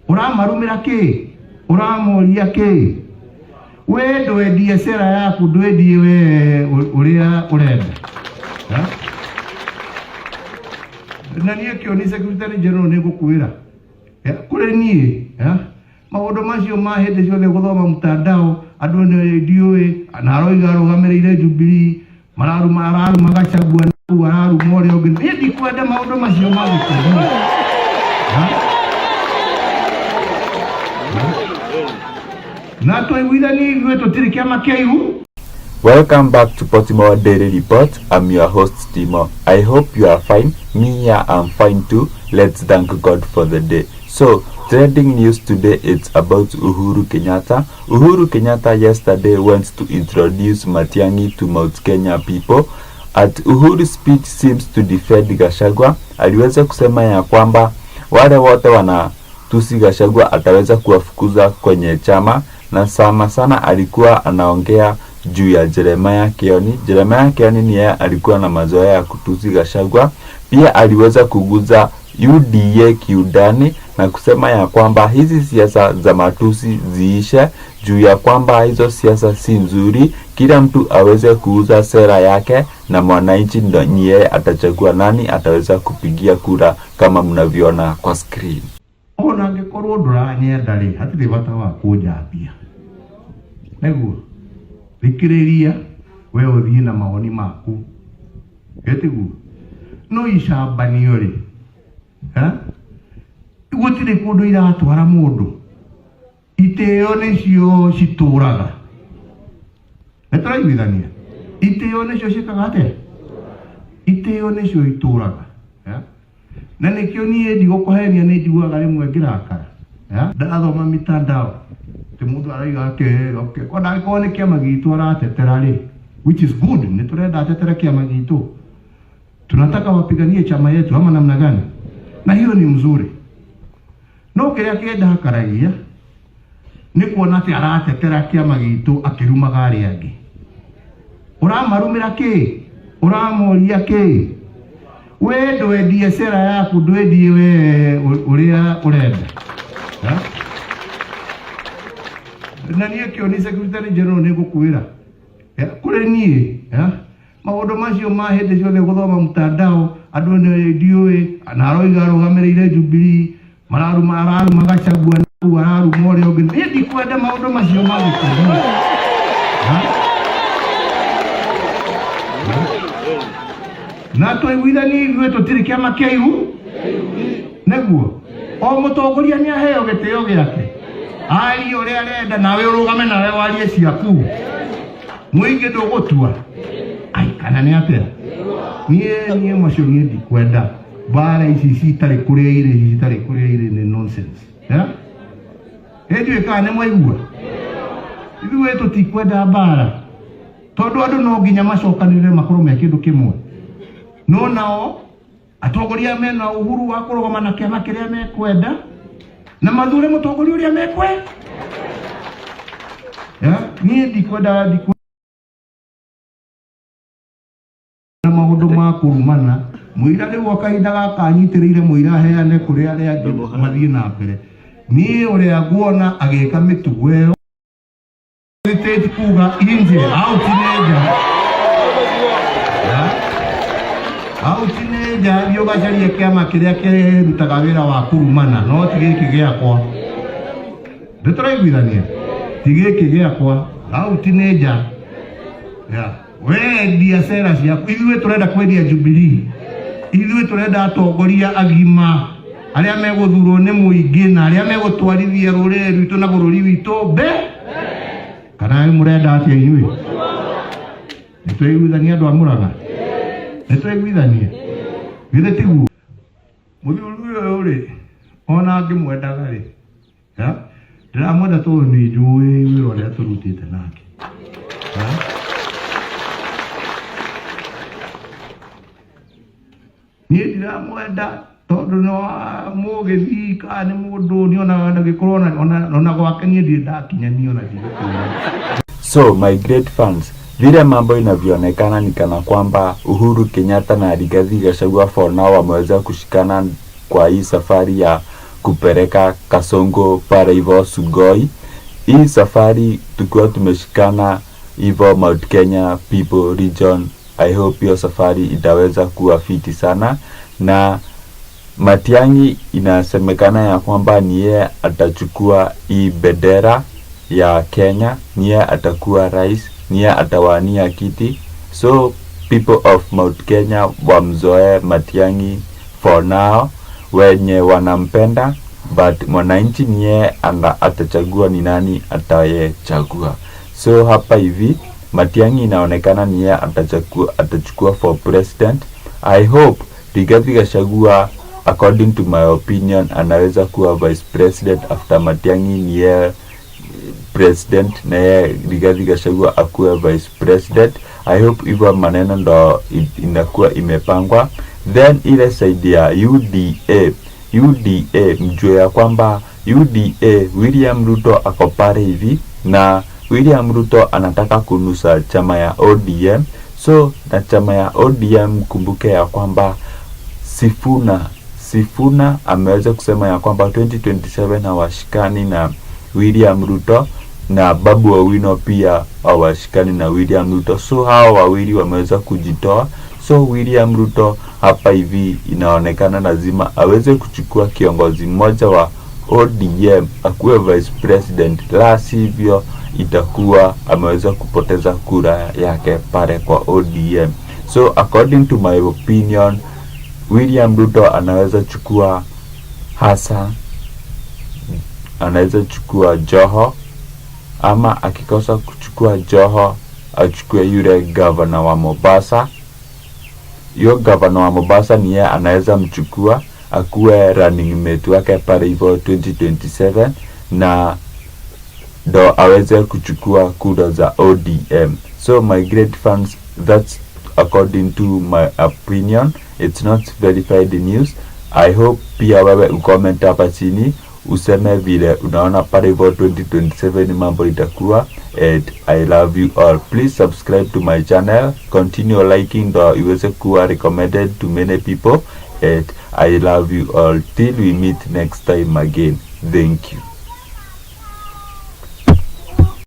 Uramarumira ki? Uramoria ki? We ndwendie sera yaku, ndwendie we uria urenda. Na niä kä o nä Secretary General nä gå kwä kå rä niä maå ndå macio ma hä ndä ciothe gå thoma mtandao andå nä ndiå na aroiga arå gamä rä ire Jubilee araruma Gachagua nau araruma å rä a å ngä niä ndikwenda maå ndå macio magä kå na tå iguithanie ithuä tå tirä kä ama kä aigu. Welcome back to Portimore Daily Report. I'm your host Timo. I hope you are fine. Me here, I'm fine too. Let's thank God for the day. So, trending news today is about Uhuru Kenyatta. Uhuru Kenyatta yesterday went to introduce Matiang'i to Mount Kenya people. At Uhuru's speech seems to defend Gachagua. Aliweza kusema ya kwamba wale wote wanatusi Gachagua ataweza kuwafukuza kwenye chama, na sana alikuwa anaongea juu ya Jeremiah Kioni. Jeremiah Kioni ni yeye alikuwa na mazoea ya kutusi Gachagua. Pia aliweza kuguza UDA kiundani na kusema ya kwamba hizi siasa za matusi ziishe, juu ya kwamba hizo siasa si nzuri, kila mtu aweze kuuza sera yake na mwananchi ndo yeye atachagua nani ataweza kupigia kura kama mnavyoona kwa screen. Ona ngekorwo nduranyenda ri hatirĩ bata wa kunjambia neguo thikiriria we uthii na maoni maku etiguo no icambanio ri gutire kundu iratwara mundu iteo nicio cituraga neturaiguithania iteo nicio cikaga ate iteo nicio ituraga na nikio nie ndigũkũhenia nĩ njiguaga rĩmwe ngĩrakara ndathoma mitandao ti mundu araiga okay ona angĩkorwo nĩ kĩama gitũ aratetera rĩ, which is good, nĩ tũrenda atetera kĩama gitũ, tunataka wapiganie chama yetu ama namna gani, na hiyo ni mzuri. No kĩrĩa kĩndakaragia nĩ kuona atĩ aratetera kĩama gitũ akĩrumaga arĩa angĩ. Ũramarumĩra kĩ? Ũramoria kĩ? We ndwendie sera yaku, ndwendie we uria urenda. Na niä kä o nä Secretary General nä gå kwä kå rä niä maå ndå macio ma hä ndä ciothe gå thoma mtandao andå nä ndiå na aroiga arå gamä rä ire Jubilee araruma Gachagua nau araruma å rä a å ngä niä ndikwenda maå ndå macio magä kå na tå iguithanie ithuä tå tirä kä ama kä aigu neguo o må tongoria nä aheo gä tä o gä ake ari uria arenda nawe urugame nawe warie ciaku muingi ndugutua ai kana ni atia nie macio nie ndikwenda bara ici citari kuria ire ni nonsense ejwe kana mwaigua ithuĩ tutikwenda bara tondu andu no nginya macokanire makorwo me kindu kimwe no nao atongoria mena uhuru wa kurugama na kiama kiria mekwenda na mathure mutongoria uria mekwe niĩ ndikwenda na maundu ma kurumana muira riu akahinda gaka anyitĩrĩire muira heane kũrĩ arĩa angĩ mathiĩ na mbere. Niĩ ũrĩa nguona agĩka mĩtugo ĩyo state kuga inje au tineja yo gacaria kiama kĩrĩa kĩrutaga wĩra wa kurumana no ti gĩkĩ gĩakwa. Ndĩtũraiguithania ti gĩkĩ gĩakwa au tineja we ndia sera ciaku. Ithuĩ tũrenda kwendia Jubilee, ithuĩ tũrenda atongoria agima arĩa megũthurwo nĩ mũingĩ na arĩa megũtwarithia rũrĩrĩ rwitũ na bũrũri witũ kana mũrenda atĩa inyuĩ? Nĩtũiguithania andũ a Mũrang'a, nĩtũiguithania githĩ tiguo? Mũthuri ũyũ rĩ ona ngĩmwendaga rĩ ndĩramwenda tondũ nĩ njũĩ wĩra ũrĩa tũrutĩte nake. Niĩ ndiramwenda tondu no mũgĩthi kana nĩ mũndũ nĩonaga gĩkorwo ona gwake niĩ ndirĩ ndakinyania ona ndigũkũra. So my great fans, vile mambo inavyoonekana ni kana kwamba Uhuru Kenyatta na Rigathi Gachagua for now wameweza kushikana kwa hii safari ya kupeleka Kasongo pale hivyo Sugoi. Hii safari tukiwa tumeshikana hivyo Mount Kenya People Region, I hope hiyo safari itaweza kuwa fiti sana. Na Matiang'i inasemekana ya kwamba ni yeye atachukua hii bendera ya Kenya, ni yeye atakuwa rais, ni yeye atawania kiti. So people of Mount Kenya wamzoe Matiang'i for now, wenye wanampenda, but mwananchi ni yeye atachagua ni nani atayechagua. So hapa hivi Matiang'i inaonekana ni yeye atachukua for president. I hope Rigathi Gachagua, according to my opinion, anaweza kuwa vice president after Matiang'i ni yeye president na yeye Rigathi Gachagua akuwe vice president. I hope hivyo maneno ndo inakuwa imepangwa. Then ile side ya UDA mjue ya kwamba UDA William Ruto ako pale hivi, na William Ruto anataka kunusa chama ya ODM. So na chama ya ODM kumbuke ya kwamba Sifuna ameweza kusema ya kwamba 2027 hawashikani na William Ruto, na Babu Owino pia hawashikani na William Ruto. So hao wawili wameweza kujitoa. So William Ruto hapa hivi inaonekana lazima aweze kuchukua kiongozi mmoja wa ODM akuwe vice president, la sivyo itakuwa ameweza kupoteza kura yake pale kwa ODM. So according to my opinion, William Ruto anaweza chukua Hassan, anaweza chukua Joho, ama akikosa kuchukua Joho achukue yule governor wa Mombasa. Yo governor wa Mombasa ni yeye anaweza mchukua akuwe running mate wake pale hivyo 2027, na ndo aweze kuchukua kura za ODM. So my great fans, that's according to my opinion, it's not verified news. I hope pia wewe ucomment hapa chini useme vile unaona pale hivyo 2027 mambo itakuwa. And I love you all. Please subscribe to my channel, continue liking ndo iweze kuwa recommended to many people. And I love you all till we meet next time again. Thank you.